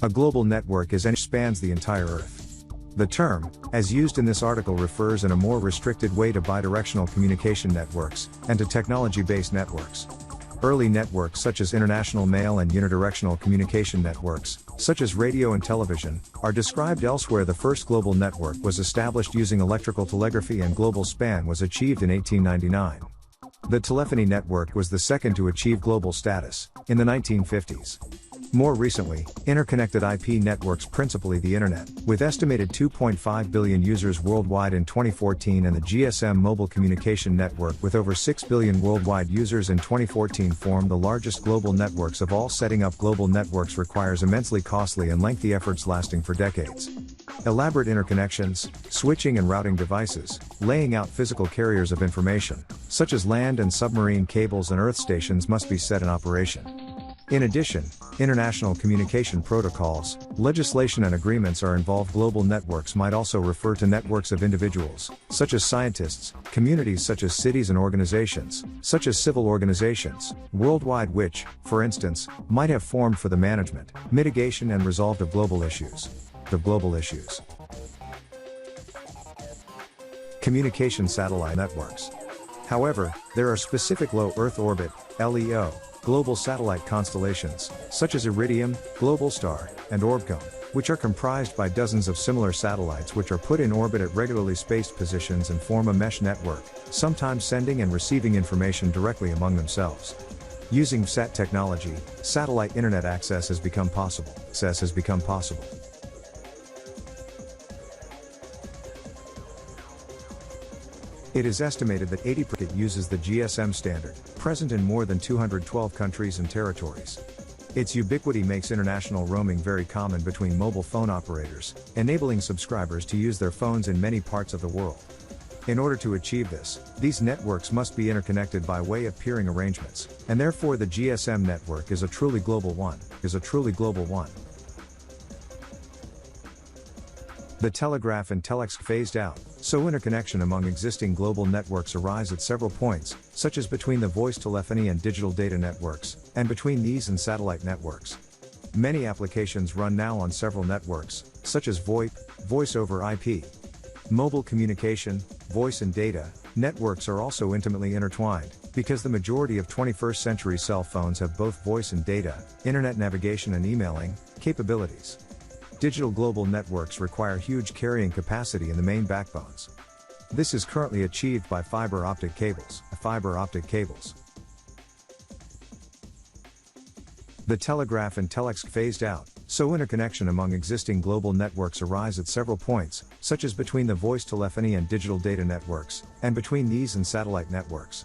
A global network is any spans the entire Earth. The term, as used in this article, refers in a more restricted way to bidirectional communication networks, and to technology-based networks. Early networks such as international mail and unidirectional communication networks, such as radio and television, are described elsewhere. The first global network was established using electrical telegraphy and global span was achieved in 1899. The telephony network was the second to achieve global status, in the 1950s. More recently, interconnected IP networks, principally the Internet, with estimated 2.5 billion users worldwide in 2014, and the GSM mobile communication network with over 6 billion worldwide users in 2014 form the largest global networks of all. Setting up global networks requires immensely costly and lengthy efforts lasting for decades. Elaborate interconnections, switching and routing devices, laying out physical carriers of information, such as land and submarine cables and earth stations, must be set in operation. In addition, international communication protocols, legislation and agreements are involved. Global networks might also refer to networks of individuals, such as scientists, communities such as cities, and organizations, such as civil organizations, worldwide, which, for instance, might have formed for the management, mitigation and resolve of global issues. The global issues. Communication satellite networks. However, there are specific low Earth orbit, LEO, global satellite constellations, such as Iridium, Globalstar, and Orbcom, which are comprised by dozens of similar satellites which are put in orbit at regularly spaced positions and form a mesh network, sometimes sending and receiving information directly among themselves. Using SAT technology, satellite internet access has become possible. It is estimated that 80% uses the GSM standard, present in more than 212 countries and territories. Its ubiquity makes international roaming very common between mobile phone operators, enabling subscribers to use their phones in many parts of the world. In order to achieve this, these networks must be interconnected by way of peering arrangements, and therefore the GSM network is a truly global one. The telegraph and telex phased out, so interconnection among existing global networks arise at several points, such as between the voice telephony and digital data networks, and between these and satellite networks. Many applications run now on several networks, such as VoIP, voice over IP. Mobile communication, voice and data, networks are also intimately intertwined, because the majority of 21st century cell phones have both voice and data, internet navigation and emailing, capabilities. Digital global networks require huge carrying capacity in the main backbones. This is currently achieved by fiber optic cables. The telegraph and telex phased out, so interconnection among existing global networks arise at several points, such as between the voice telephony and digital data networks, and between these and satellite networks.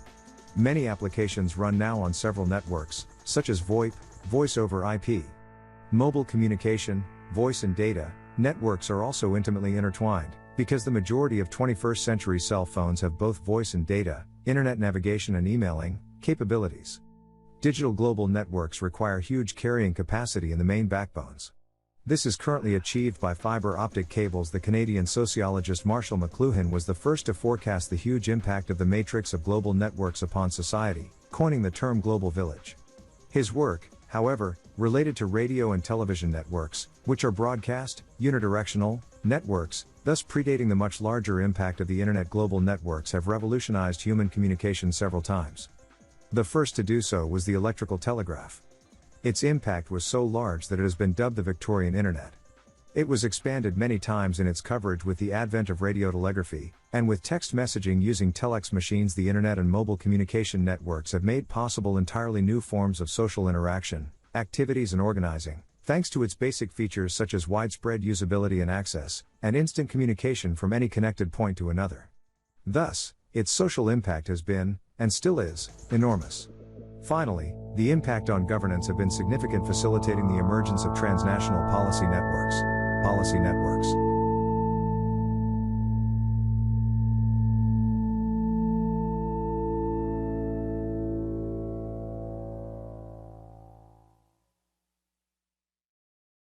Many applications run now on several networks, such as VoIP, voice over IP. Mobile communication, voice and data, networks are also intimately intertwined, because the majority of 21st century cell phones have both voice and data, internet navigation and emailing, capabilities. Digital global networks require huge carrying capacity in the main backbones. This is currently achieved by fiber optic cables. The Canadian sociologist Marshall McLuhan was the first to forecast the huge impact of the matrix of global networks upon society, coining the term global village. His work, however, related to radio and television networks, which are broadcast, unidirectional, networks, thus predating the much larger impact of the Internet. Global networks have revolutionized human communication several times. The first to do so was the electrical telegraph. Its impact was so large that it has been dubbed the Victorian Internet. It was expanded many times in its coverage with the advent of radiotelegraphy, and with text messaging using telex machines. The Internet and mobile communication networks have made possible entirely new forms of social interaction, activities and organizing, thanks to its basic features such as widespread usability and access, and instant communication from any connected point to another. Thus, its social impact has been, and still is, enormous. Finally, the impact on governance have been significant, facilitating the emergence of transnational policy networks.